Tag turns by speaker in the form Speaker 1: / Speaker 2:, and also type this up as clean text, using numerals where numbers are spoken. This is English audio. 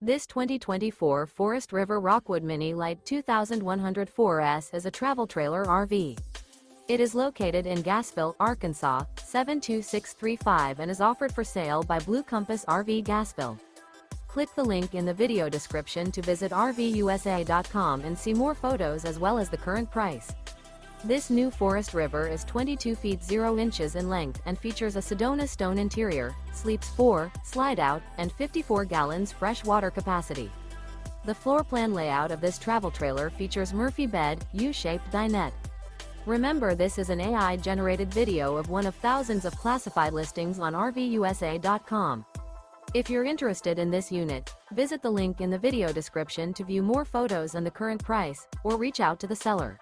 Speaker 1: This 2024 Forest River Rockwood Mini Lite 2104S is a travel trailer RV. It is located in Gassville, Arkansas, 72635 and is offered for sale by Blue Compass RV Gassville. Click the link in the video description to visit RVUSA.com and see more photos as well as the current price. This new Forest River is 22 feet 0 inches in length and features a SEDONA-STONE interior, sleeps 4, Slideout, and 54 gallons fresh water capacity. The floor plan layout of this travel trailer features Murphy bed, U-shaped dinette. Remember, this is an AI-generated video of one of thousands of classified listings on RVUSA.com. If you're interested in this unit, visit the link in the video description to view more photos and the current price, or reach out to the seller.